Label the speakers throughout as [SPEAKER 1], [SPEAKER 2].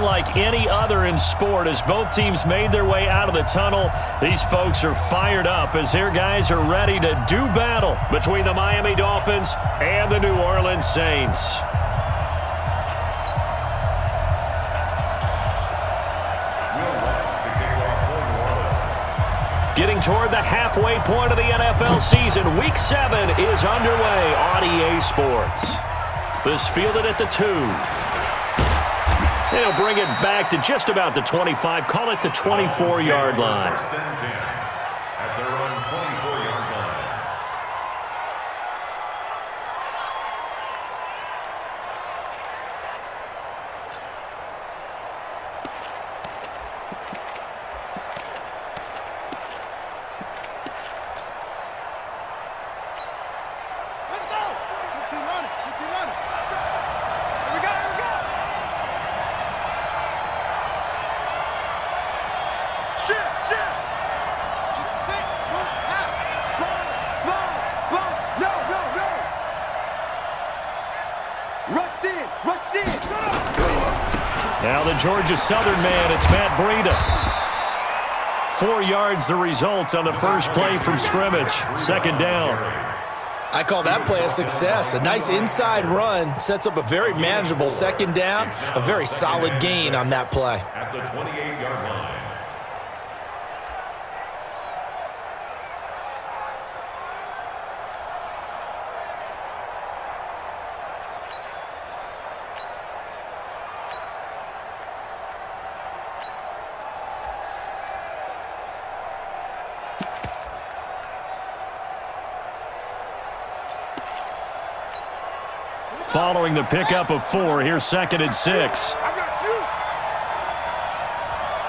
[SPEAKER 1] unlike any other in sport as both teams made their way out of the tunnel. These folks are fired up as their guys are ready to do battle between the Miami Dolphins and the New Orleans Saints. Getting toward the halfway point of the NFL season, Week 7 is underway on EA Sports. This fielded at the 2. They'll bring it back to just about the 25, call it the 24-yard line.
[SPEAKER 2] At their own 24-yard line.
[SPEAKER 3] Let's go! 15 on it, 15 on it. Here we go, here we go. Shit, shit. Just six, one, half. Small. No. Rush in.
[SPEAKER 1] Now the Georgia Southern man, it's Matt Breida. 4 yards the result on the first play from scrimmage. Second down.
[SPEAKER 4] I call that play a success. A nice inside run sets up a very manageable second down. A very solid gain on that play.
[SPEAKER 2] At the 28-yard line.
[SPEAKER 1] Following the pickup of 4, here's 2nd and 6.
[SPEAKER 3] I got you.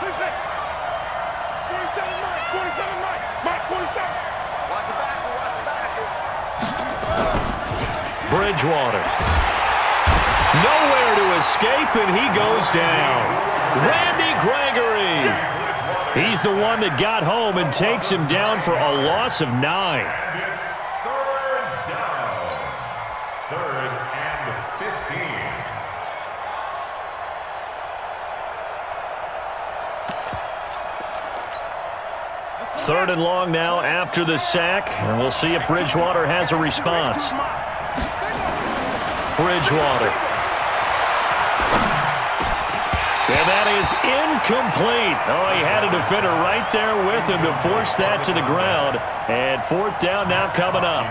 [SPEAKER 3] 27 Mike. 27. Watch the back.
[SPEAKER 1] Bridgewater. Nowhere to escape, and he goes down. Randy Gregory. He's the one that got home and takes him down for a loss of 9.
[SPEAKER 2] And it's third down. Third and 15.
[SPEAKER 1] Third and long now after the sack, and we'll see if Bridgewater has a response. Bridgewater. And that is incomplete. Oh, he had a defender right there with him to force that to the ground. And 4th down now coming up.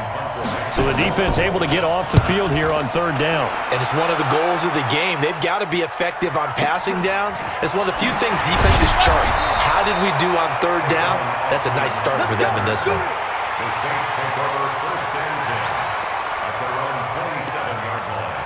[SPEAKER 1] So the defense able to get off the field here on 3rd down.
[SPEAKER 4] And it's one of the goals of the game. They've got to be effective on passing downs. It's one of the few things defenses chart. How did we do on 3rd down? That's a nice start for them in this one.
[SPEAKER 2] The Saints take over first and 10 at their own 27-yard line.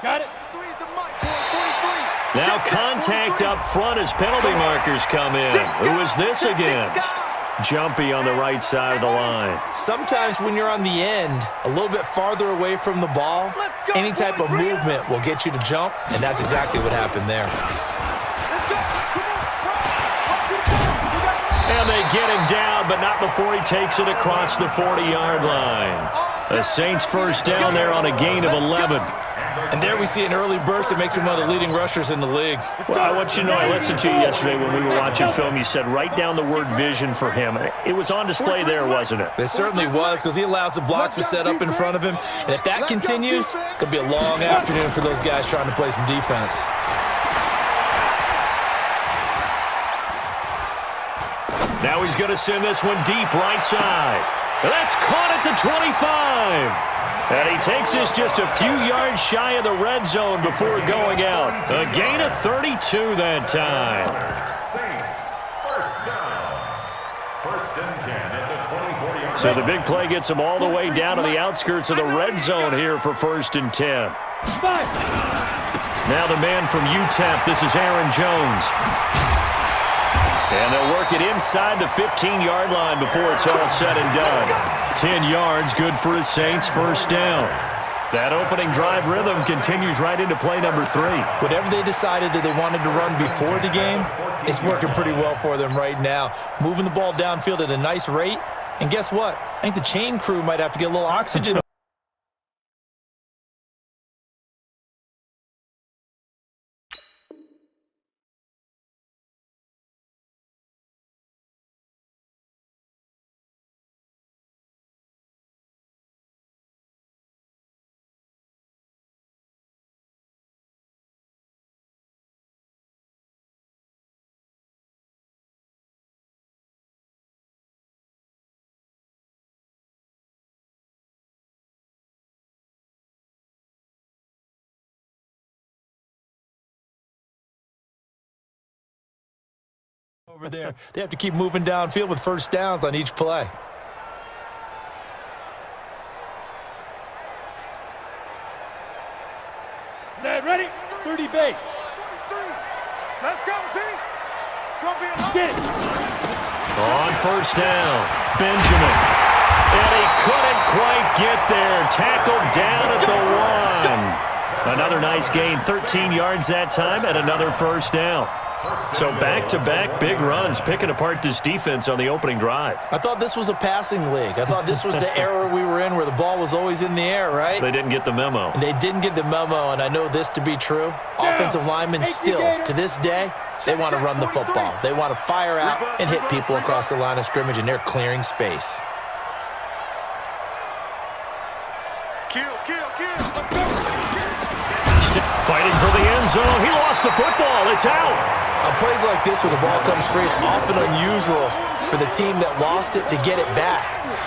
[SPEAKER 3] Got it. 3 to Mike. 43.
[SPEAKER 1] Now contact up front as penalty markers come in. Who is this against? Jumpy on the right side of the line.
[SPEAKER 4] Sometimes when you're on the end, a little bit farther away from the ball, any type of movement will get you to jump, and that's exactly what happened there.
[SPEAKER 3] Let's go. Come on.
[SPEAKER 1] And they get him down, but not before he takes it across the 40-yard line. The Saints first down there on a gain of 11.
[SPEAKER 4] And there we see an early burst that makes him one of the leading rushers in the league.
[SPEAKER 1] Well, I want you to know, I listened to you yesterday when we were watching film. You said write down the word vision for him. It was on display there, wasn't it?
[SPEAKER 4] It certainly was, because he allows the blocks to set up in front of him. And if that continues, it could be a long afternoon for those guys trying to play some defense.
[SPEAKER 1] Now he's going to send this one deep right side. That's caught at the 25. And he takes this just a few yards shy of the red zone before going out. A gain of 32 that time.
[SPEAKER 2] Saints first down. First and 10 at the 24-yard line.
[SPEAKER 1] So the big play gets him all the way down to the outskirts of the red zone here for first and 10. Now the man from UTEP, this is Aaron Jones. And they'll work it inside the 15-yard line before it's all said and done. 10 yards, good for his Saints, first down. That opening drive rhythm continues right into play number 3.
[SPEAKER 4] Whatever they decided that they wanted to run before the game, it's working pretty well for them right now. Moving the ball downfield at a nice rate, And guess what? I think the chain crew might have to get a little oxygen. Over there. They have to keep moving downfield with first downs on each play.
[SPEAKER 3] Set, ready? 30 base. Let's go, team. It's going to be a get it.
[SPEAKER 1] On first down, Benjamin. And he couldn't quite get there. Tackled down at the 1. Another nice gain, 13 yards that time, and another first down. So back-to-back big runs, picking apart this defense on the opening drive.
[SPEAKER 4] I thought this was a passing league. I thought this was the era we were in where the ball was always in the air, right?
[SPEAKER 1] They didn't get the memo.
[SPEAKER 4] And they didn't get the memo, and I know this to be true. Offensive linemen still, to this day, they want to run the football. They want to fire out and hit people across the line of scrimmage, and they're clearing space.
[SPEAKER 1] Fighting for the end zone. He lost the football. It's out.
[SPEAKER 4] On plays like this, when the ball comes free, it's often unusual for the team that lost it to get it back.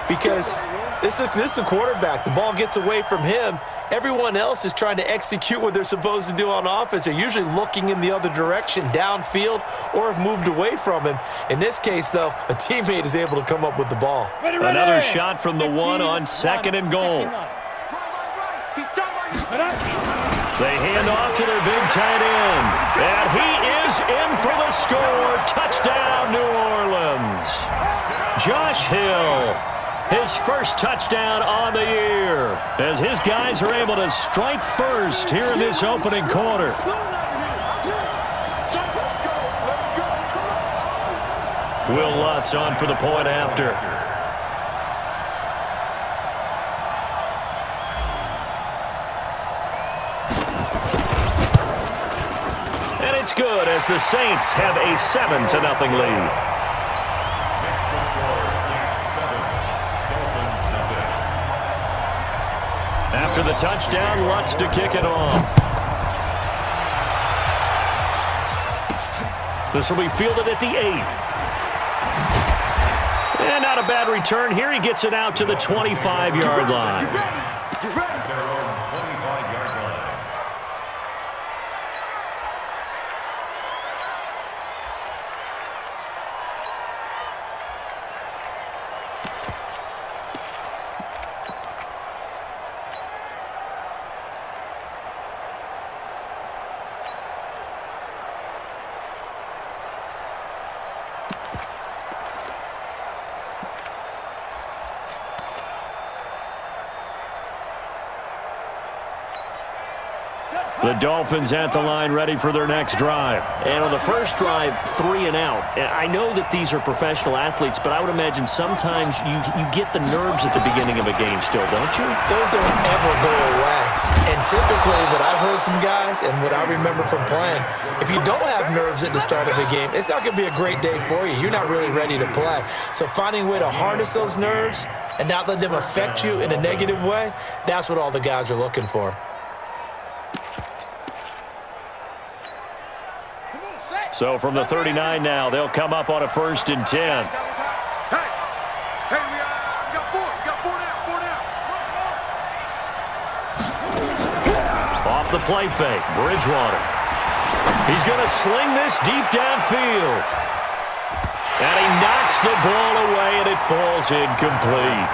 [SPEAKER 4] Because this is a quarterback. The ball gets away from him. Everyone else is trying to execute what they're supposed to do on offense. They're usually looking in the other direction, downfield, or have moved away from him. In this case, though, a teammate is able to come up with the ball.
[SPEAKER 1] Another shot from the 1 on 2nd and goal. They hand off to their big tight end. And he is in for the score. Touchdown, New Orleans. Josh Hill, his first touchdown on the year, as his guys are able to strike first here in this opening quarter. Will Lutz on for the point after. Good, as the Saints have a 7-0 lead. After the touchdown, Lutz to kick it off. This will be fielded at the 8. And not a bad return here. He gets it out to the 25-yard line. The Dolphins at the line, ready for their next drive.
[SPEAKER 5] And on the first drive, 3 and out. I know that these are professional athletes, but I would imagine sometimes you get the nerves at the beginning of a game still, don't you?
[SPEAKER 4] Those don't ever go away. And typically what I've heard from guys and what I remember from playing, if you don't have nerves at the start of a game, it's not going to be a great day for you. You're not really ready to play. So finding a way to harness those nerves and not let them affect you in a negative way, that's what all the guys are looking for.
[SPEAKER 1] So from the 39 now, they'll come up on a 1st and 10.
[SPEAKER 3] Hey, we got 4. We got 4 down.
[SPEAKER 1] Off the play fake, Bridgewater. He's going to sling this deep downfield. And he knocks the ball away, and it falls incomplete.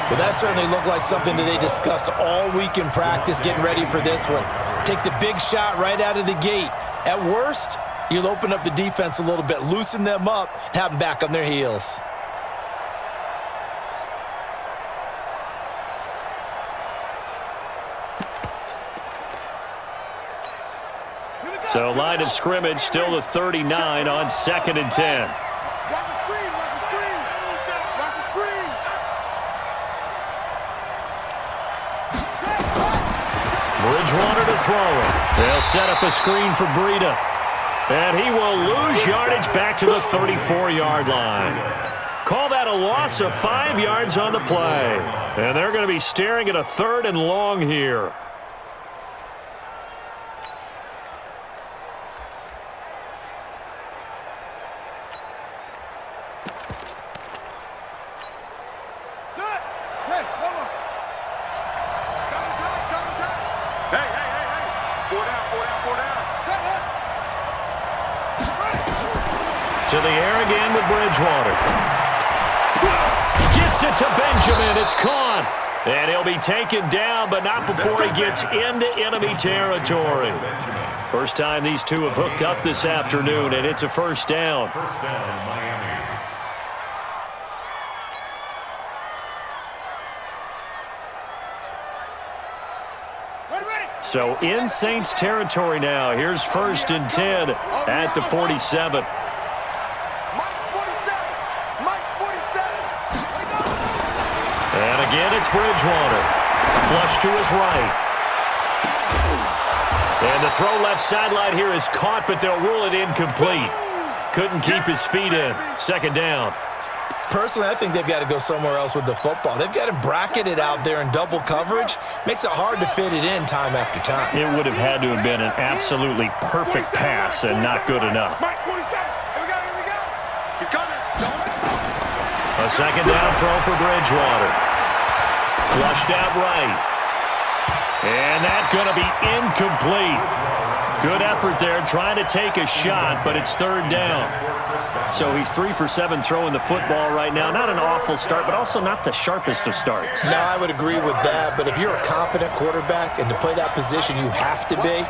[SPEAKER 4] Well, that certainly looked like something that they discussed all week in practice, getting ready for this one. Take the big shot right out of the gate. At worst, you'll open up the defense a little bit, loosen them up, and have them back on their heels.
[SPEAKER 1] So line of scrimmage still the 39 on 2nd and 10.
[SPEAKER 3] Watch the screen. Watch the screen. Watch the
[SPEAKER 1] Bridgewater to throw it. They'll set up a screen for Breida. And he will lose yardage back to the 34-yard line. Call that a loss of 5 yards on the play. And they're going to be staring at a 3rd and long here. To the air again with Bridgewater. Gets it to Benjamin. It's caught. And he'll be taken down, but not before he gets into enemy territory. First time these two have hooked up this afternoon, and it's a first down.
[SPEAKER 2] First down, Miami.
[SPEAKER 1] So in Saints territory now. Here's 1st and 10 at the 47. And again, it's Bridgewater. Flush to his right. And the throw left sideline here is caught, but they'll rule it incomplete. Couldn't keep his feet in. 2nd down.
[SPEAKER 4] Personally, I think they've got to go somewhere else with the football. They've got him bracketed out there in double coverage. Makes it hard to fit it in time after time.
[SPEAKER 1] It would have had to have been an absolutely perfect pass and not good enough. A 2nd down throw for Bridgewater. Flushed out right. And that's going to be incomplete. Good effort there trying to take a shot, but it's 3rd down. So he's 3 for 7 throwing the football right now. Not an awful start, but also not the sharpest of starts.
[SPEAKER 6] No, I would agree with that. But if you're a confident quarterback and to play that position you have to be,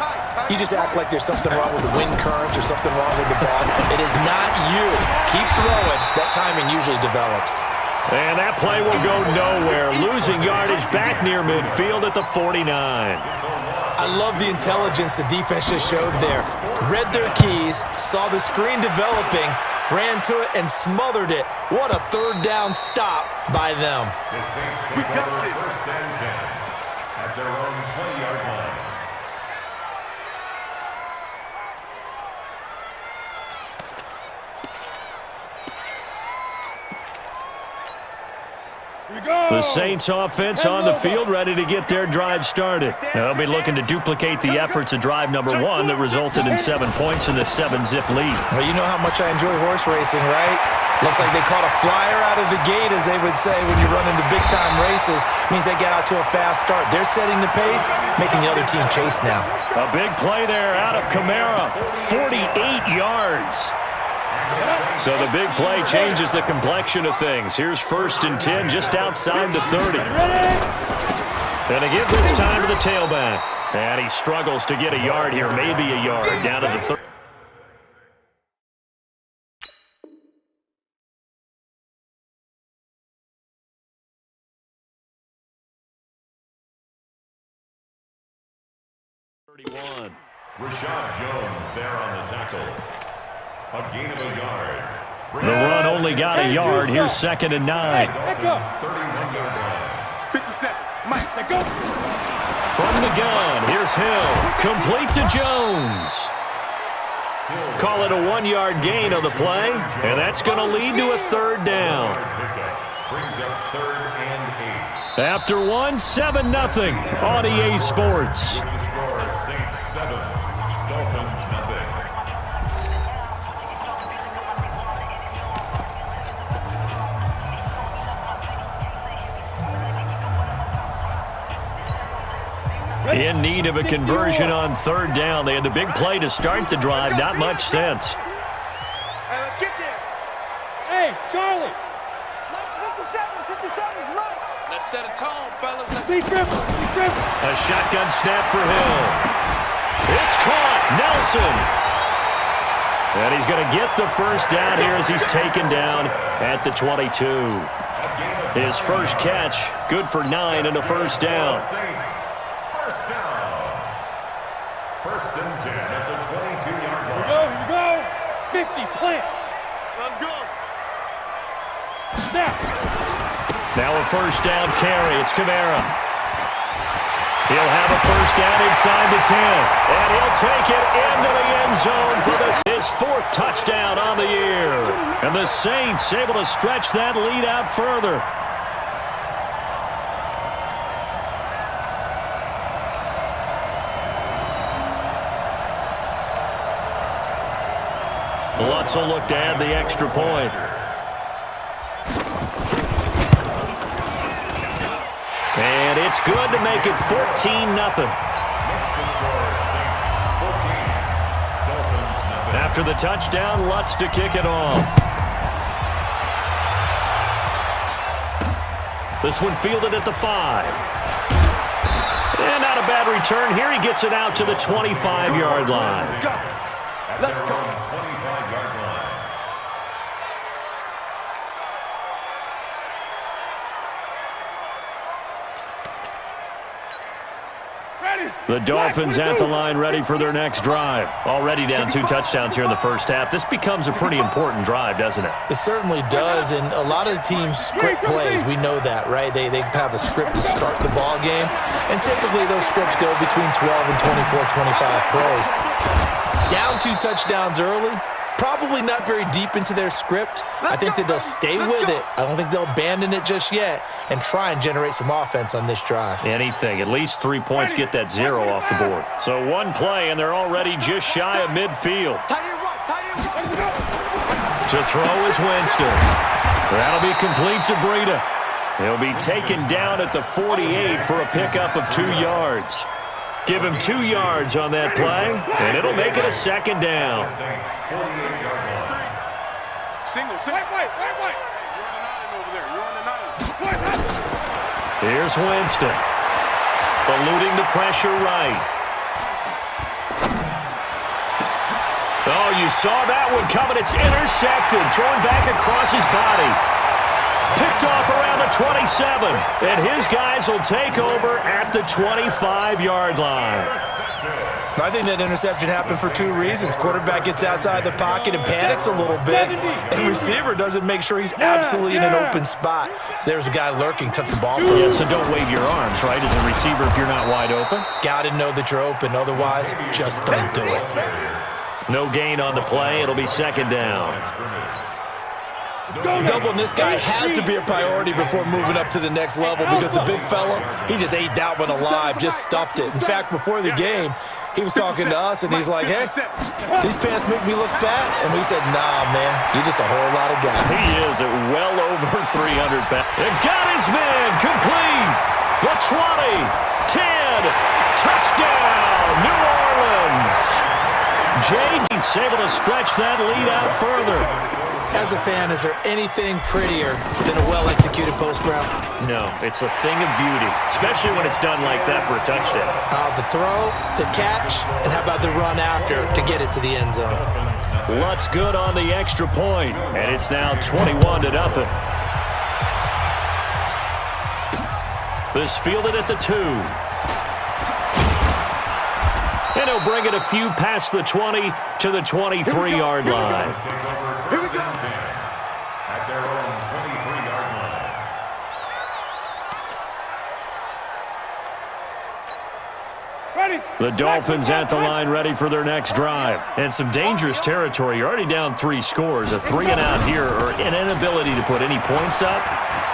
[SPEAKER 6] you just act like there's something wrong with the wind currents or something wrong with the ball.
[SPEAKER 4] It is not you. Keep throwing. That timing usually develops.
[SPEAKER 1] And that play will go nowhere. Losing yardage back near midfield at the 49.
[SPEAKER 4] I love the intelligence the defense just showed there. Read their keys, saw the screen developing, ran to it, and smothered it. What a 3rd down stop by them.
[SPEAKER 2] The Saints take over 1st and 10 at their own 20-yard line.
[SPEAKER 1] The Saints offense on the field, ready to get their drive started. They'll be looking to duplicate the efforts of drive number 1 that resulted in 7 points in the 7-zip lead.
[SPEAKER 4] Well, you know how much I enjoy horse racing, right? Looks like they caught a flyer out of the gate, as they would say when you're running the big-time races. Means they get out to a fast start. They're setting the pace, making the other team chase now.
[SPEAKER 1] A big play there out of Kamara, 48 yards. So the big play changes the complexion of things. Here's 1st and 10 just outside the 30. And they give this time to the tailback. And he struggles to get a yard here, maybe a yard, down to the 30.
[SPEAKER 2] Rashad Jones there on the tackle. A gain of a yard.
[SPEAKER 1] The run only got a yard. Here's 2nd and 9.
[SPEAKER 2] Dolphins 31-yard line.
[SPEAKER 3] 57. Mike, let go.
[SPEAKER 1] From the gun, here's Hill. Complete to Jones. Call it a 1-yard gain on the play, and that's going to lead to a 3rd down.
[SPEAKER 2] Brings up 3rd and 8.
[SPEAKER 1] After 1, 7-0 on EA Sports.
[SPEAKER 2] The score, Saints 7, Dolphins 0.
[SPEAKER 1] In need of a conversion on 3rd down. They had the big play to start the drive. Not much sense.
[SPEAKER 3] Hey, let's get there. Hey, Charlie. 57's right.
[SPEAKER 7] Let's set a tone, fellas.
[SPEAKER 3] See Griffin.
[SPEAKER 1] A shotgun snap for Hill. It's caught. Nelson. And he's going to get the first down here as he's taken down at the 22. His first catch, good for 9 and a first down.
[SPEAKER 2] Saints, first down. 1st and 10 at the 22-yard line.
[SPEAKER 3] Here we go. 50, plant. Let's go. Snap.
[SPEAKER 1] Now a first down carry. It's Kamara. He'll have a first down inside the 10. And he'll take it into the end zone for his 4th touchdown on the year. And the Saints able to stretch that lead out further. Lutz will look to add the extra point. And it's good to make it 14-0. After the touchdown, Lutz to kick it off. This one fielded at the 5. And not a bad return here. He gets it out to the 25-yard line.
[SPEAKER 2] Let's go. 25-yard line.
[SPEAKER 1] The Dolphins at the line ready for their next drive. Already down 2 touchdowns here in the first half. This becomes a pretty important drive, doesn't it?
[SPEAKER 4] It certainly does, and a lot of the teams script plays. We know that, right? They have a script to start the ball game, and typically those scripts go between 12 and 24, 25 plays. Down 2 touchdowns early, probably not very deep into their script. I think that they'll stay with it. I don't think they'll abandon it just yet and try and generate some offense on this drive.
[SPEAKER 1] Anything. At least 3 points get that 0 off the board. So 1 play, and they're already just shy of midfield. To throw is Winston. That'll be complete to Breida. He'll be taken down at the 48 for a pickup of 2 yards. Give him 2 yards on that play, and it'll make it a 2nd down.
[SPEAKER 3] Single. Wait.
[SPEAKER 1] Here's Winston. Eluding the pressure right. Oh, you saw that one coming. It's intercepted. Thrown back across his body. Picked off around the 27. And his guys will take over at the 25-yard line.
[SPEAKER 4] I think that interception happened for 2 reasons. Quarterback gets outside the pocket and panics a little bit, and receiver doesn't make sure he's absolutely in an open spot. So there's a guy lurking, took the ball from him.
[SPEAKER 1] Yeah, so don't wave your arms, right, as a receiver if you're not wide open?
[SPEAKER 4] Got to know that you're open. Otherwise, just don't do it.
[SPEAKER 1] No gain on the play. It'll be 2nd down.
[SPEAKER 4] Doubling this guy has to be a priority before moving up to the next level because the big fella, he just ate that one alive, just stuffed it. In fact, before the game, he was talking to us, and he's like, hey, these pants make me look fat. And we said, nah, man, you're just a whole lot of guy.
[SPEAKER 1] He is at well over 300 pounds. And got his man complete. The 20, 10, touchdown, New Orleans. James able to stretch that lead out further.
[SPEAKER 4] As a fan, is there anything prettier than a well-executed post route?
[SPEAKER 1] No, it's a thing of beauty, especially when it's done like that for a touchdown.
[SPEAKER 4] The throw, the catch, and how about the run after to get it to the end zone?
[SPEAKER 1] Lutz good on the extra point, and it's now 21-0. This fielded at the 2. And he'll bring it a few past the 20 to the 23-yard line.
[SPEAKER 2] Here we go. At their own 23-yard line.
[SPEAKER 3] Ready.
[SPEAKER 1] The Dolphins at the line ready for their next drive. And some dangerous territory. You're already down 3 scores. A 3 and out here, or an inability to put any points up.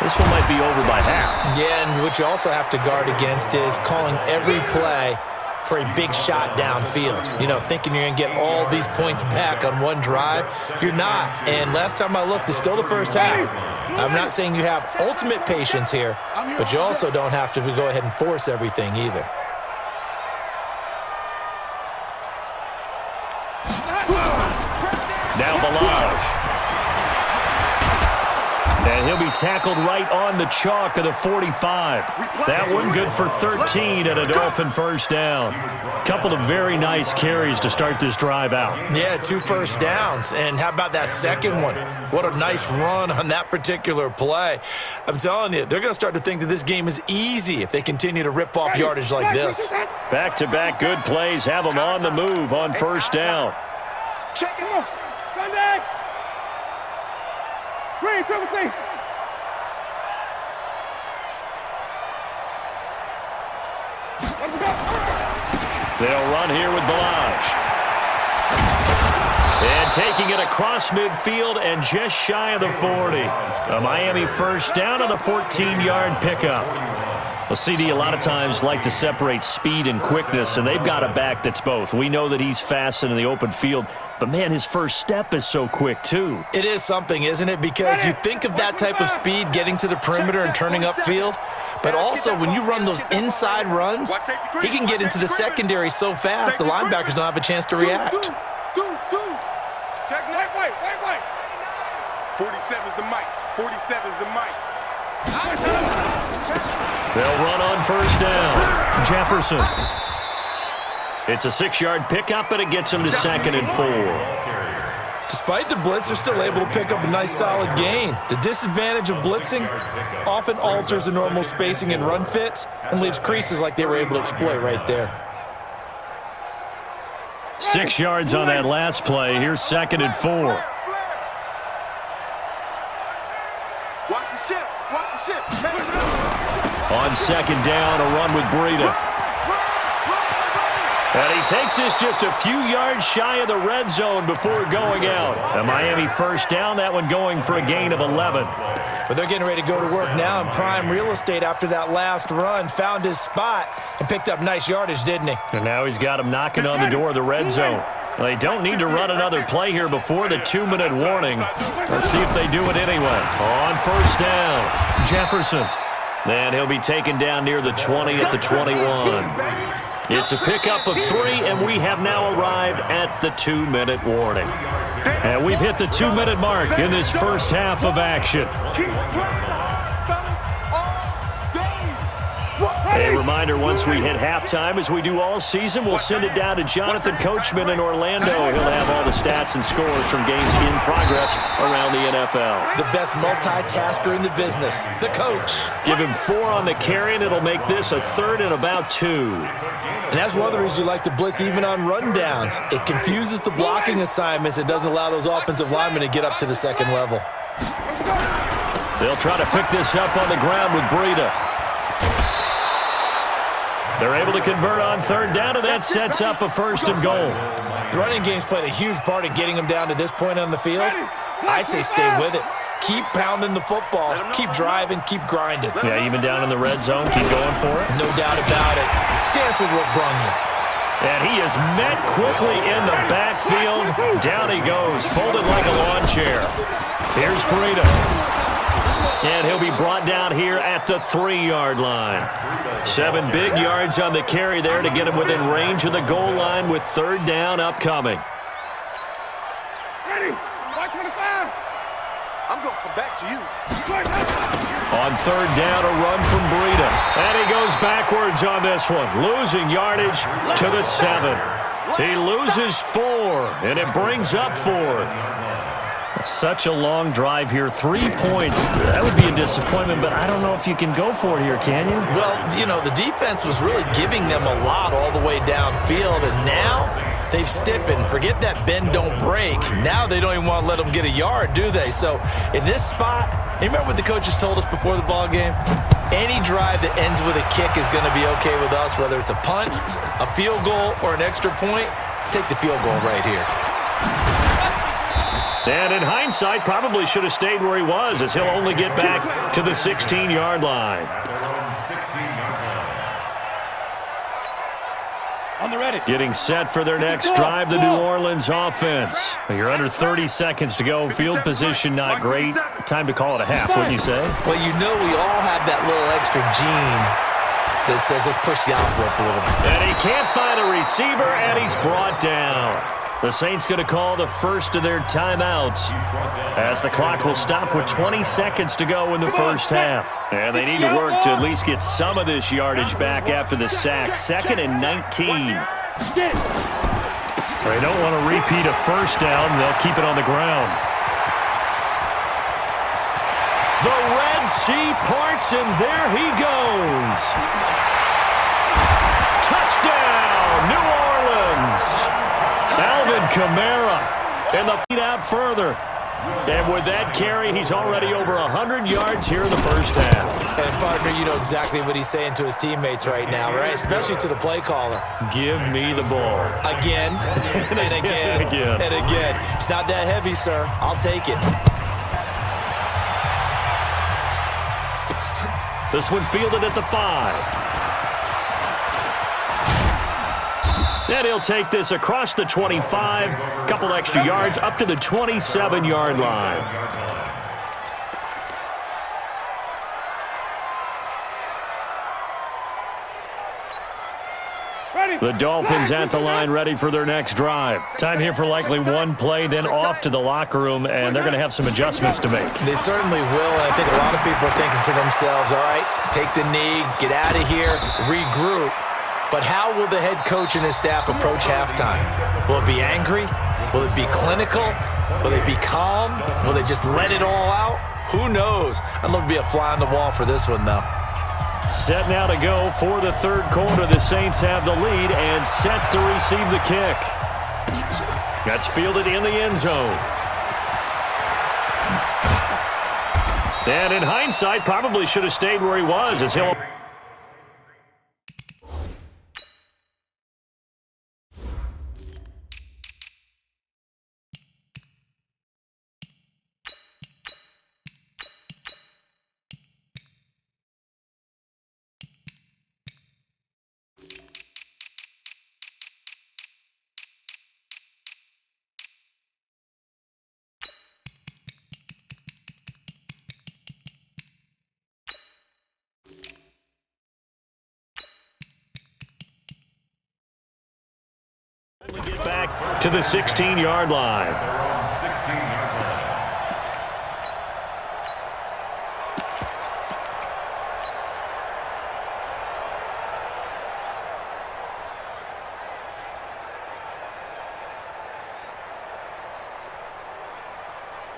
[SPEAKER 1] This one might be over by half.
[SPEAKER 4] Yeah, and what you also have to guard against is calling every play for a big shot downfield. You know, thinking you're going to get all these points back on one drive. You're not. And last time I looked, it's still the first half. I'm not saying you have ultimate patience here, but you also don't have to go ahead and force everything either.
[SPEAKER 1] Now Balaj. And he'll be tackled right on the chalk of the 45. That one good for 13 and a Dolphin first down. Couple of very nice carries to start this drive out.
[SPEAKER 4] Yeah, 2 first downs. And how about that second one? What a nice run on that particular play. I'm telling you, they're going to start to think that this game is easy if they continue to rip off yardage like this.
[SPEAKER 1] Back-to-back good plays have them on the move on first down.
[SPEAKER 3] Check it out. Sunday. Green, Timothy.
[SPEAKER 1] They'll run here with Balaj. And taking it across midfield and just shy of the 40. A Miami first down on the 14-yard pickup. Well, CD, a lot of times like to separate speed and quickness, and they've got a back that's both. We know that he's fast in the open field, but, man, his first step is so quick, too.
[SPEAKER 4] It is something, isn't it? Because you think of that type of speed getting to the perimeter and turning upfield, but also when you run those inside runs, he can get into the secondary so fast the linebackers don't have a chance to react.
[SPEAKER 3] Check, wait. 47's the mic. 47's the mic.
[SPEAKER 1] They'll run on first down. Jefferson. It's a 6-yard pickup, and it gets him to 2nd and 4.
[SPEAKER 4] Despite the blitz, they're still able to pick up a nice solid gain. The disadvantage of blitzing often alters the normal spacing and run fits and leaves creases like they were able to exploit right there.
[SPEAKER 1] 6 yards on that last play. Here's 2nd and 4.
[SPEAKER 3] Watch the ship.
[SPEAKER 1] On 2nd down, a run with Breida. And he takes this just a few yards shy of the red zone before going out. A Miami first down, that one going for a gain of 11.
[SPEAKER 4] But they're getting ready to go to work now in prime real estate after that last run. Found his spot and picked up nice yardage, didn't he?
[SPEAKER 1] And now he's got him knocking on the door of the red zone. They don't need to run another play here before the 2-minute warning. Let's see if they do it anyway. On first down, Jefferson. And he'll be taken down near the 20 at the 21. It's a pickup of 3, and we have now arrived at the 2-minute warning. And we've hit the 2-minute mark in this first half of action. A reminder, once we hit halftime, as we do all season, we'll send it down to Jonathan Coachman in Orlando. He'll have all the stats and scores from games in progress around the NFL.
[SPEAKER 4] The best multitasker in the business, the coach.
[SPEAKER 1] Give him 4 on the carry, and it'll make this a 3rd and about 2.
[SPEAKER 4] And that's one of the reasons you like to blitz even on rundowns. It confuses the blocking assignments. It doesn't allow those offensive linemen to get up to the second level.
[SPEAKER 1] They'll try to pick this up on the ground with Breida. They're able to convert on 3rd down, and that sets up a 1st and goal.
[SPEAKER 4] The running game's played a huge part in getting them down to this point on the field. I say stay with it. Keep pounding the football. Keep driving. Keep grinding.
[SPEAKER 1] Yeah, even down in the red zone, keep going for it.
[SPEAKER 4] No doubt about it. Dance with what brung you.
[SPEAKER 1] And he is met quickly in the backfield. Down he goes, folded like a lawn chair. Here's Breida. And he'll be brought down here at the 3-yard line. 7 big yards on the carry there to get him within range of the goal line with 3rd down upcoming.
[SPEAKER 3] Ready? 525. I'm going to come back to you.
[SPEAKER 1] On 3rd down, a run from Breida. And he goes backwards on this one, losing yardage to the 7. He loses 4, and it brings up 4th. Such a long drive here. 3 points. That would be a disappointment, but I don't know if you can go for it here, can you?
[SPEAKER 4] Well, you know, the defense was really giving them a lot all the way downfield, and now they've stiffened. Forget that bend, don't break. Now they don't even want to let them get a yard, do they? So in this spot, you remember what the coaches told us before the ball game? Any drive that ends with a kick is going to be okay with us, whether it's a punt, a field goal, or an extra point. Take the field goal right here.
[SPEAKER 1] And in hindsight, probably should have stayed where he was, as he'll only get back to the 16-yard line.
[SPEAKER 3] On the ready.
[SPEAKER 1] Getting set for their next drive, the New Orleans offense. You're under 30 seconds to go. Field position not great. Time to call it a half, wouldn't you say?
[SPEAKER 4] Well, you know we all have that little extra gene that says let's push the envelope a little bit.
[SPEAKER 1] And he can't find a receiver, and he's brought down. The Saints going to call the first of their timeouts as the clock will stop with 20 seconds to go in the first half. And they need to work to at least get some of this yardage back after the sack. 2nd and 19. They don't want to repeat a first down. They'll keep it on the ground. The Red Sea parts, and there he goes. Touchdown, New Orleans. Alvin Kamara, and the feet out further. And with that carry, he's already over 100 yards here in the first half.
[SPEAKER 4] And, partner, you know exactly what he's saying to his teammates right now, right? Especially to the play caller.
[SPEAKER 1] Give me the ball.
[SPEAKER 4] Again, and again, and again. It's not that heavy, sir. I'll take it.
[SPEAKER 1] This one fielded at the 5. And he'll take this across the 25, couple extra yards up to the 27-yard line. The Dolphins at the line ready for their next drive. Time here for likely one play, then off to the locker room, and they're going to have some adjustments to make.
[SPEAKER 4] They certainly will, and I think a lot of people are thinking to themselves, all right, take the knee, get out of here, regroup. But how will the head coach and his staff approach halftime? Will it be angry? Will it be clinical? Will they be calm? Will they just let it all out? Who knows? I'd love to be a fly on the wall for this one, though.
[SPEAKER 1] Set now to go for the third quarter. The Saints have the lead and set to receive the kick. That's fielded in the end zone. And in hindsight, probably should have stayed where he was as he'll... Get back to the 16-yard line.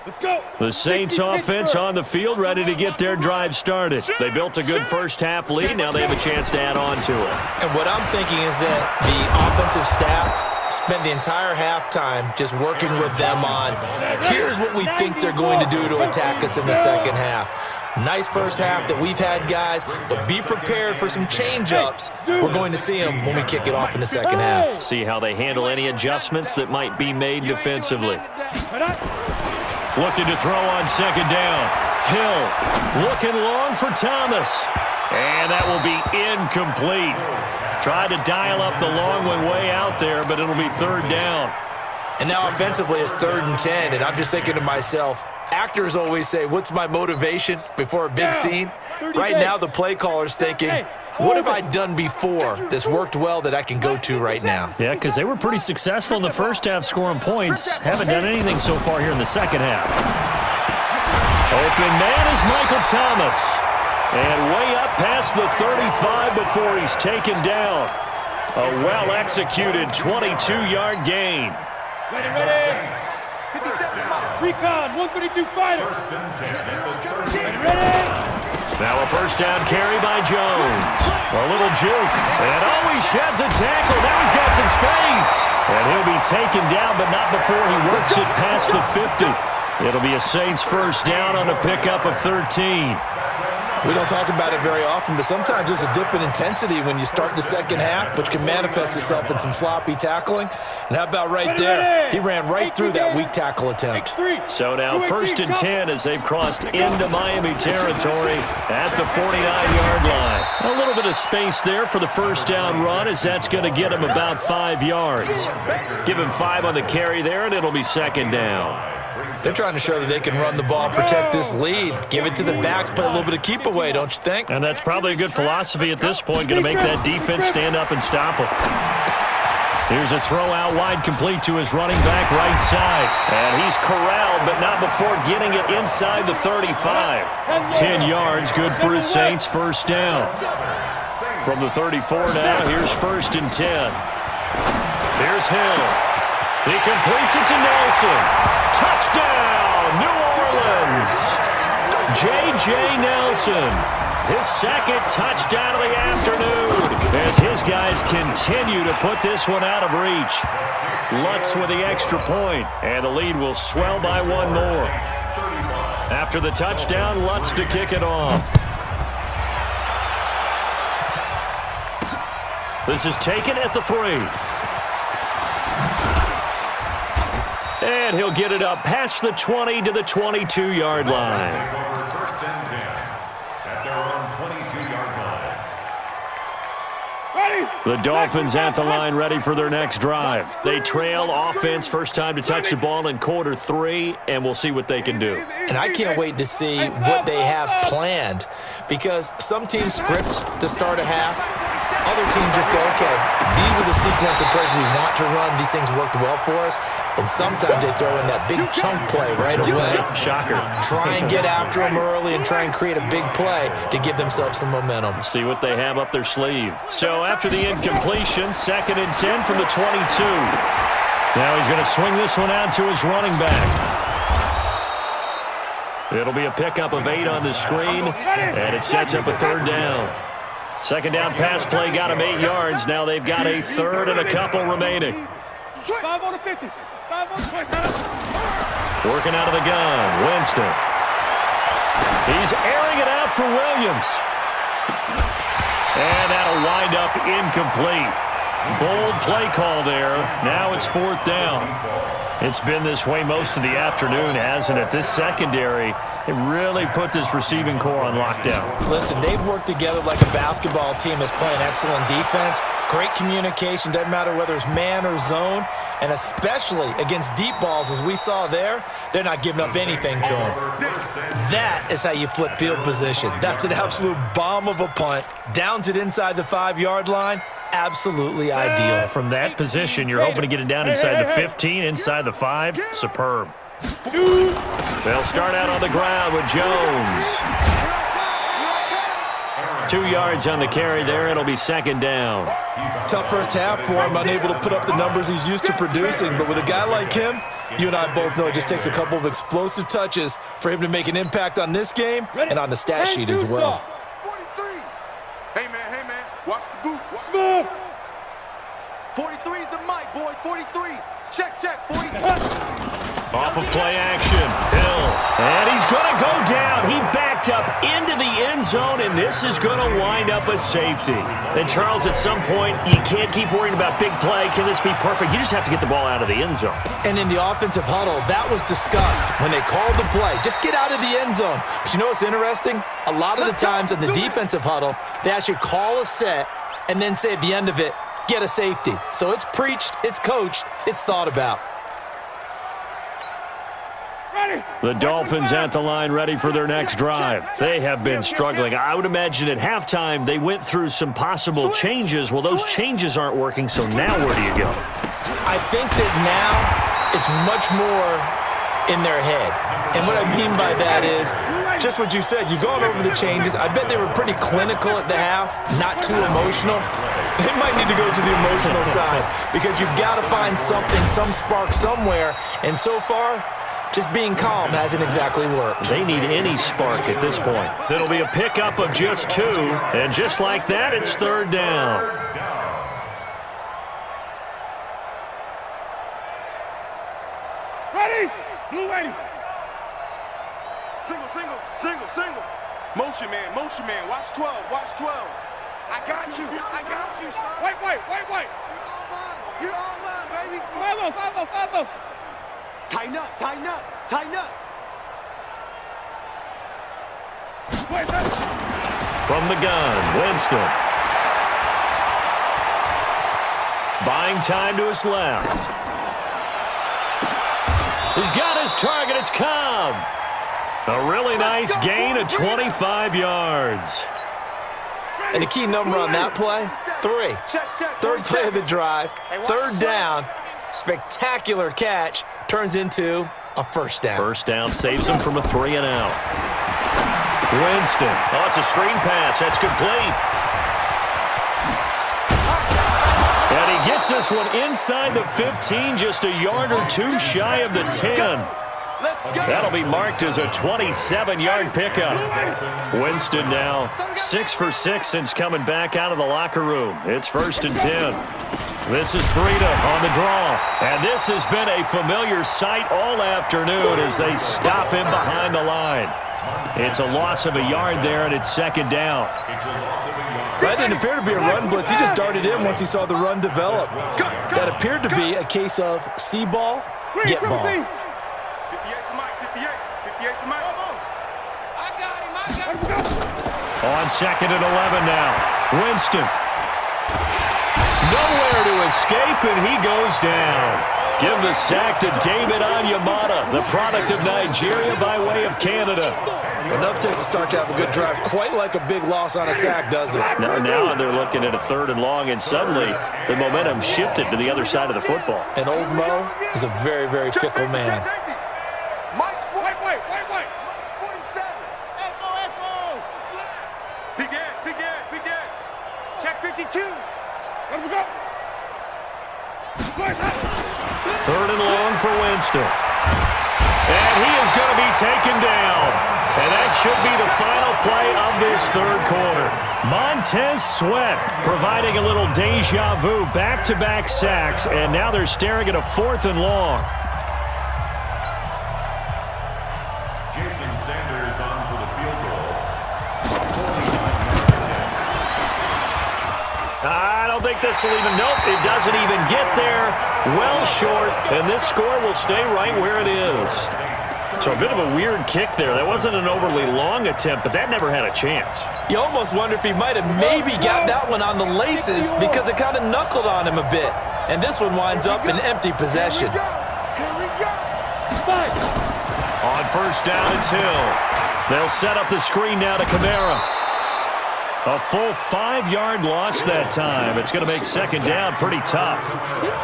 [SPEAKER 3] Let's go.
[SPEAKER 1] The Saints offense on the field, ready to get their drive started. They built a good first-half lead. Now they have a chance to add on to it.
[SPEAKER 4] And what I'm thinking is that the offensive staff spent the entire halftime just working with them on, here's what we think they're going to do to attack us in the second half. Nice first half that we've had, guys, but be prepared for some change-ups. We're going to see them when we kick it off in the second half.
[SPEAKER 1] See how they handle any adjustments that might be made defensively. Looking to throw on second down. Hill looking long for Thomas. And that will be incomplete. Tried to dial up the long one way out there, but it'll be third down.
[SPEAKER 4] And now offensively it's 3rd and 10, and I'm just thinking to myself, actors always say, what's my motivation before a big scene? Right now the play caller's thinking, what have I done before that's worked well that I can go to right now?
[SPEAKER 1] Yeah, because they were pretty successful in the first half scoring points. Haven't done anything so far here in the second half. Open man is Michael Thomas. And way up past the 35 before he's taken down. A well-executed 22-yard gain.
[SPEAKER 3] Ready. Recon, 132 fighter. Ready.
[SPEAKER 1] Now a first down carry by Jones. A little juke. And he sheds a tackle. Now he's got some space. And he'll be taken down, but not before he works it past the 50. It'll be a Saints first down on a pickup of 13.
[SPEAKER 4] We don't talk about it very often, but sometimes there's a dip in intensity when you start the second half, which can manifest itself in some sloppy tackling. And how about right there? He ran right through that weak tackle attempt.
[SPEAKER 1] So now 1st and 10 as they've crossed into Miami territory at the 49-yard line. A little bit of space there for the first down run as that's going to get him about 5 yards. Give him 5 on the carry there, and it'll be second down.
[SPEAKER 4] They're trying to show that they can run the ball and protect this lead. Give it to the backs, play a little bit of keep away, don't you think?
[SPEAKER 1] And that's probably a good philosophy at this point, going to make that defense stand up and stop him. Here's a throw out wide complete to his running back right side. And he's corralled, but not before getting it inside the 35. 10 yards, good for his Saints first down. From the 34 now, here's 1st and 10. Here's Hill. He completes it to Nelson. Touchdown, New Orleans. J.J. Nelson, his second touchdown of the afternoon as his guys Buckeyes continue to put this one out of reach. Lutz with the extra point, and the lead will swell by one more. After the touchdown, Lutz to kick it off. This is taken at the 3. And he'll get it up past the 20 to the 22-yard line.
[SPEAKER 2] First and 10 at their own 22-yard line.
[SPEAKER 1] The Dolphins at the line ready for their next drive. They trail offense first time to touch the ball in quarter 3, and we'll see what they can do.
[SPEAKER 4] And I can't wait to see what they have planned, because some teams script to start a half. Other teams just go, okay, these are the sequence of plays we want to run. These things worked well for us. And sometimes they throw in that big chunk play right away.
[SPEAKER 1] Shocker.
[SPEAKER 4] Try and get after them early and try and create a big play to give themselves some momentum.
[SPEAKER 1] See what they have up their sleeve. So after the incompletion, 2nd and 10 from the 22. Now he's going to swing this one out to his running back. It'll be a pickup of 8 on the screen, and it sets up a 3rd down. 2nd down pass play got him 8 yards. Now they've got a 3rd and a couple remaining.
[SPEAKER 3] 5 on the 50. 5 on the 20.
[SPEAKER 1] Working out of the gun, Winston. He's airing it out for Williams. And that'll wind up incomplete. Bold play call there. Now it's 4th down. It's been this way most of the afternoon, hasn't it? This secondary, it really put this receiving core on lockdown.
[SPEAKER 4] Listen, they've worked together like a basketball team that's playing excellent defense. Great communication, doesn't matter whether it's man or zone. And especially against deep balls, as we saw there, they're not giving up anything to them. That is how you flip field position. That's an absolute bomb of a punt. Downs it inside the 5-yard line. Absolutely ideal.
[SPEAKER 1] From that position, you're hoping to get it down inside the 15, inside the 5. Superb. They'll start out on the ground with Jones. 2 yards on the carry there. It'll be 2nd down.
[SPEAKER 4] Tough first half for him, unable to put up the numbers he's used to producing. But with a guy like him, you and I both know it just takes a couple of explosive touches for him to make an impact on this game and on the stat sheet as well.
[SPEAKER 3] 43. Hey, man, watch the boot. Smooth. 43 is the mic, boy. 43. Check, 43.
[SPEAKER 1] Off of play action, Hill. And he's going to go down. He backed up into the end zone, and this is going to wind up a safety. And, Charles, at some point, you can't keep worrying about big play. Can this be perfect? You just have to get the ball out of the end zone.
[SPEAKER 4] And in the offensive huddle, that was discussed when they called the play. Just get out of the end zone. But you know what's interesting? A lot of the times in the defensive huddle, they actually call a set and then say at the end of it, get a safety. So it's preached, it's coached, it's thought about.
[SPEAKER 1] The Dolphins at the line ready for their next drive. They have been struggling. I would imagine at halftime they went through some possible changes. Well, those changes aren't working, so now where do you go?
[SPEAKER 4] I think that now it's much more in their head. And what I mean by that is just what you said. You've gone over the changes. I bet they were pretty clinical at the half, not too emotional. They might need to go to the emotional side because you've got to find something, some spark somewhere. And so far, just being calm hasn't exactly worked.
[SPEAKER 1] They need any spark at this point. It'll be a pickup of just 2, and just like that, it's 3rd down.
[SPEAKER 3] Ready? Blue ready. Single. Motion man. Watch 12. I got you, son. Wait. You're all mine, baby. 5-0. Tighten up.
[SPEAKER 1] From the gun, Winston. Buying time to his left. He's got his target. It's Cobb. A really nice gain of 25 yards.
[SPEAKER 4] And the key number on that play, 3. Third play of the drive, 3rd down, spectacular catch, turns into a 1st down.
[SPEAKER 1] 1st down saves him from a 3 and out. Winston. Oh, it's a screen pass. That's complete. And he gets this one inside the 15, just a yard or 2 shy of the 10. That'll be marked as a 27-yard pickup. Winston now 6 for 6 since coming back out of the locker room. It's 1st and 10. This is Breida on the draw. And this has been a familiar sight all afternoon as they stop him behind the line. It's a loss of a yard there, and it's 2nd down.
[SPEAKER 4] That didn't appear to be a run blitz. He just darted in once he saw the run develop. That appeared to be a case of see ball, get ball.
[SPEAKER 3] 58 to Mike, 58 to Mike.
[SPEAKER 7] I got him.
[SPEAKER 1] On 2nd and 11 now. Winston. Nowhere to escape, and he goes down. Give the sack to David Onyemata, the product of Nigeria by way of Canada.
[SPEAKER 4] Enough takes to start to have a good drive, quite like a big loss on a sack, does it?
[SPEAKER 5] Now they're looking at a 3rd and long, and suddenly the momentum shifted to the other side of the football.
[SPEAKER 4] And old Mo is a very, very fickle man.
[SPEAKER 3] Mike's wait. Mike's 47. Echo. Big edge.
[SPEAKER 7] Check 52.
[SPEAKER 3] Let him go.
[SPEAKER 1] 3rd and long for Winston. And he is going to be taken down. And that should be the final play of this 3rd quarter. Montez Sweat providing a little deja vu, back-to-back sacks, and now they're staring at a 4th and long.
[SPEAKER 2] Jason Sanders on for the field goal.
[SPEAKER 1] I don't think this will even, nope, it doesn't even get there. Well short, and this score will stay right where it is. So a bit of a weird kick there. That wasn't an overly long attempt, but that never had a chance.
[SPEAKER 4] You almost wonder if he might have maybe got that one on the laces because it kind of knuckled on him a bit. And this one winds up in empty possession.
[SPEAKER 3] Here we go.
[SPEAKER 1] On 1st down, it's Hill. They'll set up the screen now to Kamara. A full 5-yard loss that time. It's going to make 2nd down pretty tough.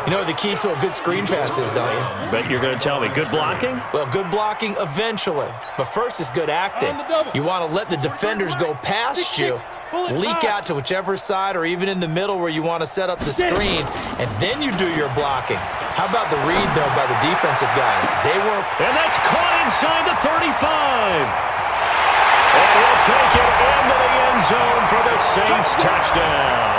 [SPEAKER 4] You know what the key to a good screen pass is, don't you?
[SPEAKER 1] But you're going to tell me, good blocking?
[SPEAKER 4] Well, good blocking eventually. But first is good acting. You want to let the defenders go past you, leak out to whichever side or even in the middle where you want to set up the screen, and then you do your blocking. How about the read, though, by the defensive guys? They were...
[SPEAKER 1] And that's caught inside the 35. And he'll take it into the end zone for the Saints touchdown.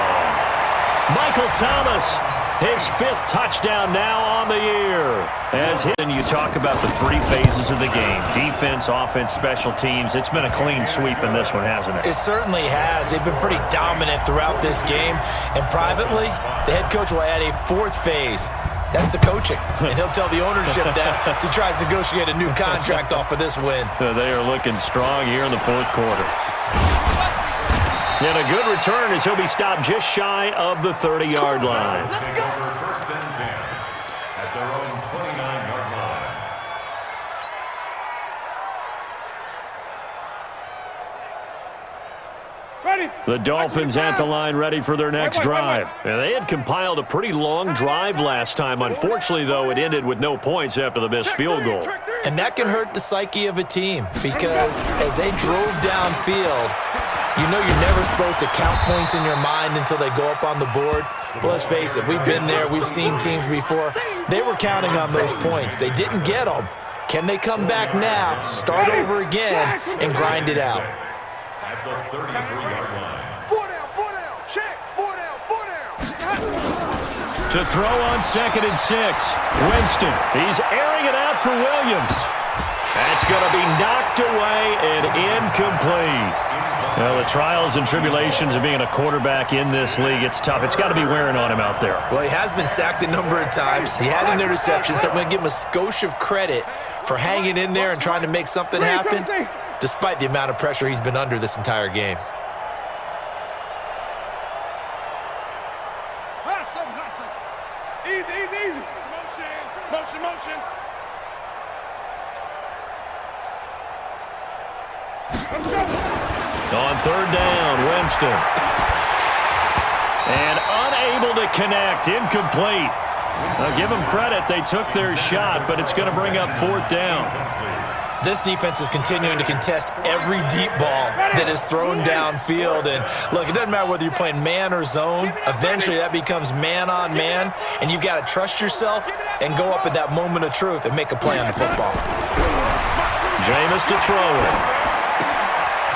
[SPEAKER 1] Michael Thomas, his 5th touchdown now on the year. And you talk about the 3 phases of the game, defense, offense, special teams. It's been a clean sweep in this one, hasn't it?
[SPEAKER 4] It certainly has. They've been pretty dominant throughout this game. And privately, the head coach will add a 4th phase. That's the coaching. And he'll tell the ownership that as he tries to negotiate a new contract off of this win.
[SPEAKER 1] They are looking strong here in the 4th quarter. And a good return as he'll be stopped just shy of the 30-yard line.
[SPEAKER 2] Let's go. 1st and 10 at their own 29-yard line.
[SPEAKER 1] The Dolphins at the line ready for their next drive. And they had compiled a pretty long drive last time. Unfortunately, though, it ended with no points after the missed field goal.
[SPEAKER 4] And that can hurt the psyche of a team because as they drove downfield, you know you're never supposed to count points in your mind until they go up on the board. But let's face it, we've been there. We've seen teams before. They were counting on those points. They didn't get them. Can they come back now, start over again, and grind it out?
[SPEAKER 2] At the 33-yard line.
[SPEAKER 3] 4 down, check, 4 down.
[SPEAKER 1] To throw on 2nd and 6. Winston, he's airing it out for Williams. That's going to be knocked away and incomplete. Well, the trials and tribulations of being a quarterback in this league, it's tough. It's got to be wearing on him out there.
[SPEAKER 4] Well, he has been sacked a number of times. He had an interception, so I'm going to give him a skosh of credit for hanging in there and trying to make something happen, despite the amount of pressure he's been under this entire game.
[SPEAKER 3] Hustle. Easy. Motion. Let's go.
[SPEAKER 1] On 3rd down, Winston. And unable to connect, incomplete. Now give them credit, they took their shot, but it's going to bring up 4th down.
[SPEAKER 4] This defense is continuing to contest every deep ball that is thrown downfield. And look, it doesn't matter whether you're playing man or zone. Eventually, that becomes man on man, and you've got to trust yourself and go up at that moment of truth and make a play on the football.
[SPEAKER 1] Jameis to throw it.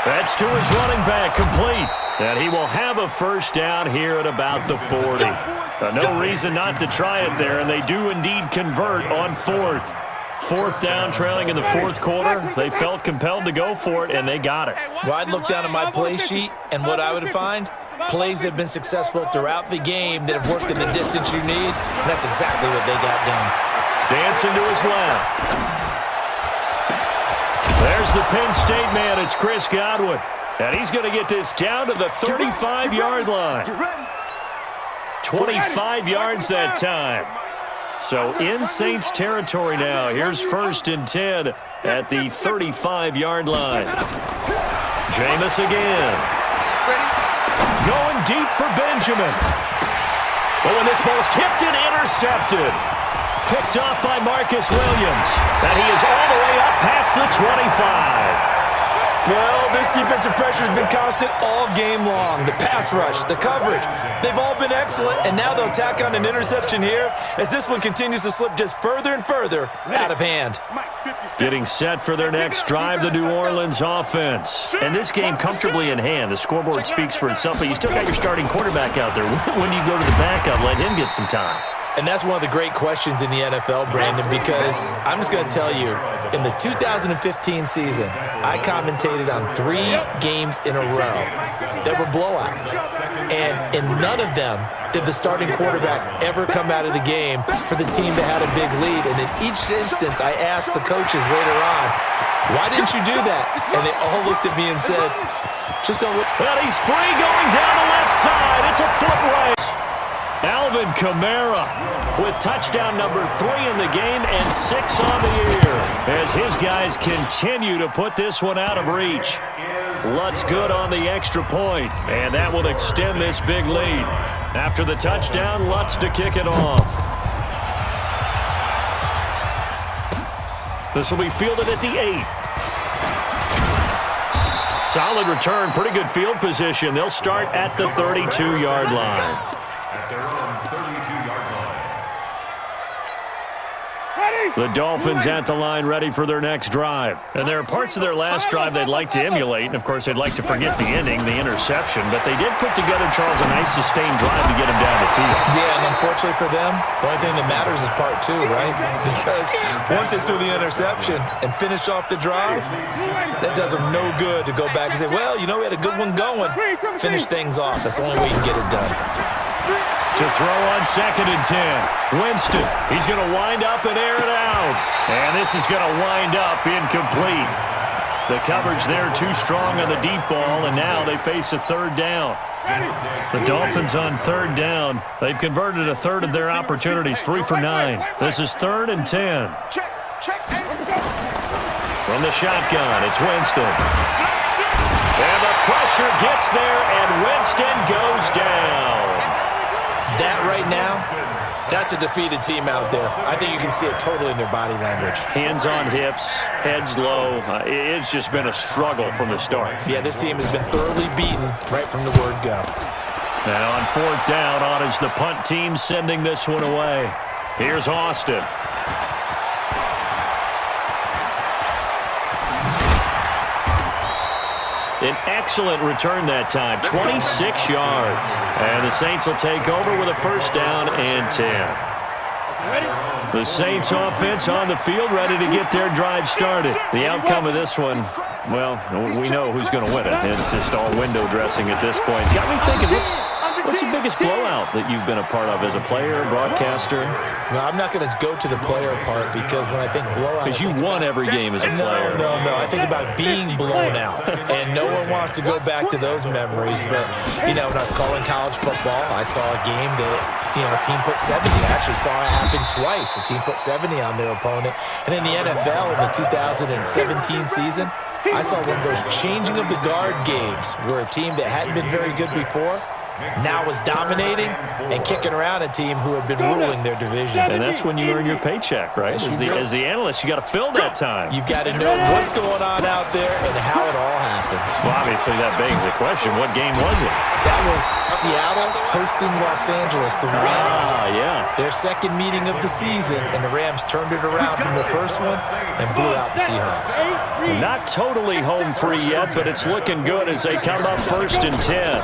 [SPEAKER 1] That's to his running back, complete. And he will have a first down here at about the 40. No reason not to try it there, and they do indeed convert on fourth. Fourth down, trailing in the fourth quarter. They felt compelled to go for it, and they got it.
[SPEAKER 4] Well, I'd look down at my play sheet, and what I would find, plays have been successful throughout the game that have worked in the distance you need, and that's exactly what they got done.
[SPEAKER 1] Dancing to his left. There's the Penn State man. It's Chris Godwin. And he's going to get this down to the 35-yard line. 25 yards that time. So in Saints territory now. Here's 1st and 10 at the 35-yard line. Jameis again. Going deep for Benjamin. Oh, and this ball's tipped and intercepted. Picked off by Marcus Williams. And he is all the way up past the 25.
[SPEAKER 4] Well, this defensive pressure has been constant all game long. The pass rush, the coverage, they've all been excellent, and now they'll tack on an interception here as this one continues to slip just further and further out of hand.
[SPEAKER 1] Getting set for their next drive, the New Orleans offense. And this game comfortably in hand. The scoreboard speaks for itself, but you still got your starting quarterback out there. When do you go to the backup, let him get some time?
[SPEAKER 4] And that's one of the great questions in the NFL, Brandon, because I'm just going to tell you, in the 2015 season, I commentated on 3 games in a row that were blowouts. And in none of them did the starting quarterback ever come out of the game for the team that had a big lead. And in each instance, I asked the coaches later on, why didn't you do that? And they all looked at me and said, just don't look.
[SPEAKER 1] Well, he's free going down the left side. It's a foot race. Alvin Kamara with touchdown number 3 in the game and 6 on the year as his guys continue to put this one out of reach. Lutz good on the extra point, and that will extend this big lead. After the touchdown, Lutz to kick it off. This will be fielded at the 8. Solid return, pretty good field position. They'll start at the 32-yard line. The Dolphins at the line ready for their next drive. And there are parts of their last drive they'd like to emulate. And, of course, they'd like to forget the ending, the interception. But they did put together, Charles, a nice sustained drive to get him down the field.
[SPEAKER 4] Yeah, and unfortunately for them, the only thing that matters is part 2, right? Because once they threw the interception and finished off the drive, that does them no good to go back and say, well, you know, we had a good one going. Finish things off. That's the only way you can get it done.
[SPEAKER 1] To throw on 2nd and 10. Winston, he's going to wind up and air it out. And this is going to wind up incomplete. The coverage there too strong on the deep ball, and now they face a 3rd down. The Dolphins on 3rd down. They've converted a third of their opportunities, 3 for 9. This is 3rd and 10. From the shotgun, it's Winston. And the pressure gets there, and Winston goes down.
[SPEAKER 4] That right now, that's a defeated team out there. I think you can see it totally in their body language.
[SPEAKER 1] Hands on hips, heads low. It's just been a struggle from the start.
[SPEAKER 4] Yeah, this team has been thoroughly beaten right from the word go.
[SPEAKER 1] Now on 4th down, on is the punt team sending this one away. Here's Austin. An excellent return that time, 26 yards. And the Saints will take over with a 1st down and 10. The Saints offense on the field, ready to get their drive started. The outcome of this one, well, we know who's going to win it. It's just all window dressing at this point. Got me thinking, what's the biggest blowout that you've been a part of as a player, broadcaster?
[SPEAKER 4] No, I'm not going to go to the player part because when I think blowout...
[SPEAKER 1] Because you won every game as a player.
[SPEAKER 4] No. I think about being blown out. And no one wants to go back to those memories. But, you know, when I was calling college football, I saw a game that, you know, a team put 70. I actually saw it happen twice. A team put 70 on their opponent. And in the NFL, in the 2017 season, I saw one of those changing of the guard games where a team that hadn't been very good before now was dominating and kicking around a team who had been ruling their division.
[SPEAKER 5] And that's when you earn your paycheck, right? As the analyst, you got to fill that time.
[SPEAKER 4] You've got to know what's going on out there and how it all happened.
[SPEAKER 5] Well, obviously, that begs the question, what game was it?
[SPEAKER 4] That was Seattle hosting Los Angeles, the Rams.
[SPEAKER 5] Yeah.
[SPEAKER 4] Their second meeting of the season, and the Rams turned it around from the first one and blew out the Seahawks.
[SPEAKER 5] Not totally home free yet, but it's looking good as they come up 1st and 10.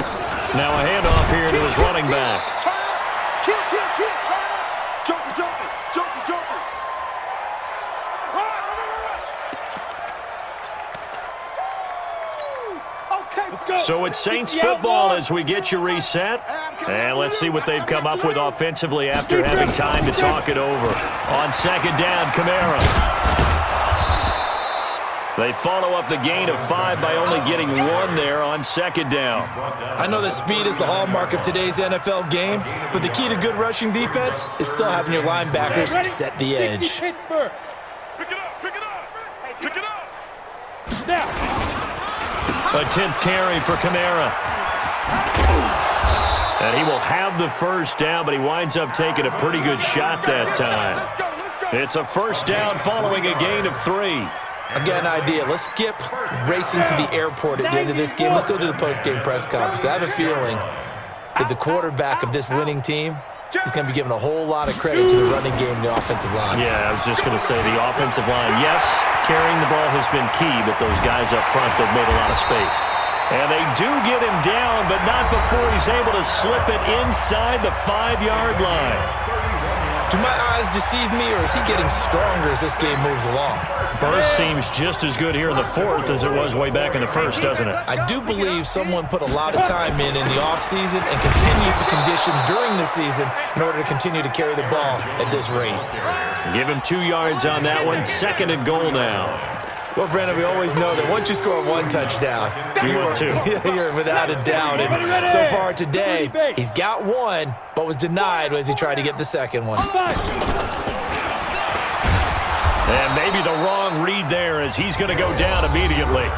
[SPEAKER 5] Now a handoff here to his running back.
[SPEAKER 3] Turn up. Kill. Turn up. Joker. Okay, let's go.
[SPEAKER 1] So it's Saints football as we get you reset. And let's see what they've come up with offensively after having time to talk it over. On 2nd down, Kamara. They follow up the gain of 5 by only getting 1 there on 2nd down.
[SPEAKER 4] I know that speed is the hallmark of today's NFL game, but the key to good rushing defense is still having your linebackers set the edge.
[SPEAKER 2] Pick it up.
[SPEAKER 3] Now.
[SPEAKER 1] A 10th carry for Kamara. And he will have the first down, but he winds up taking a pretty good shot that time. It's a first down following a gain of 3.
[SPEAKER 4] I've got an idea. Let's skip racing to the airport at the end of this game. Let's go to the post-game press conference. I have a feeling that the quarterback of this winning team is going to be given a whole lot of credit to the running game and the offensive line.
[SPEAKER 1] Yeah, I was just going to say the offensive line. Yes, carrying the ball has been key, but those guys up front, they've made a lot of space. And they do get him down, but not before he's able to slip it inside the 5-yard line.
[SPEAKER 4] Do my eyes deceive me, or is he getting stronger as this game moves along?
[SPEAKER 1] Burst seems just as good here in the 4th as it was way back in the 1st, doesn't it?
[SPEAKER 4] I do believe someone put a lot of time in the offseason and continues to condition during the season in order to continue to carry the ball at this rate.
[SPEAKER 1] Give him 2 yards on that one. 2nd and goal now.
[SPEAKER 4] Well, Brandon, we always know that once you score 1 touchdown,
[SPEAKER 1] You're 2.
[SPEAKER 4] You're without a doubt. And so far today, he's got 1, but was denied as he tried to get the 2nd one.
[SPEAKER 1] And maybe the wrong read there as he's going to go down immediately.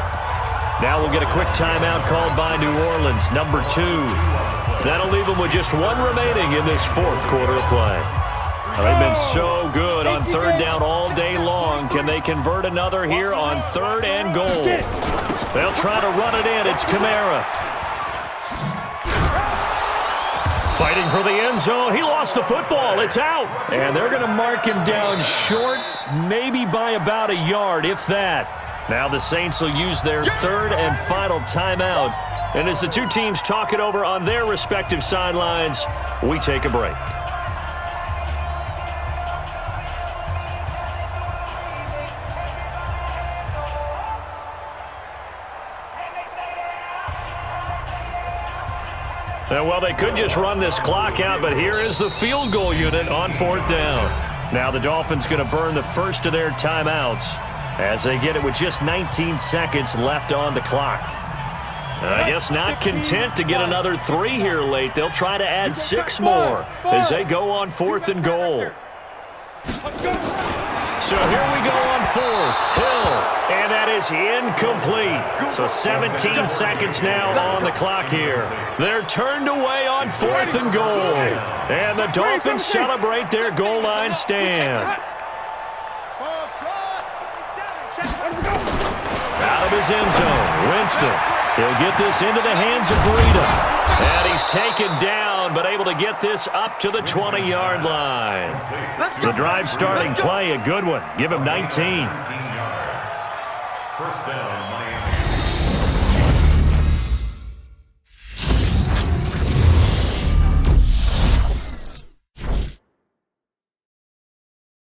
[SPEAKER 1] Now we'll get a quick timeout called by New Orleans, number 2. That'll leave them with just 1 remaining in this 4th quarter of play. They've been so good on 3rd down all day long. Can they convert another here on 3rd and goal? They'll try to run it in. It's Kamara. Fighting for the end zone. He lost the football. It's out. And they're going to mark him down short, maybe by about a yard, if that. Now the Saints will use their 3rd and final timeout. And as the two teams talk it over on their respective sidelines, we take a break. Well, they could just run this clock out, but here is the field goal unit on 4th down. Now the Dolphins going to burn the first of their timeouts as they get it with just 19 seconds left on the clock. I guess not content to get another 3 here late. They'll try to add 6 more as they go on 4th and goal. So here we go on 4th. Hill, and that is incomplete. So 17 seconds now on the clock here. They're turned away on 4th and goal. And the Dolphins celebrate their goal line stand. Out of his end zone, Winston. He'll get this into the hands of Breida. And he's taken down, but able to get this up to the 20-yard line. The drive starting play, a good one. Give him 19.
[SPEAKER 2] First down, Miami.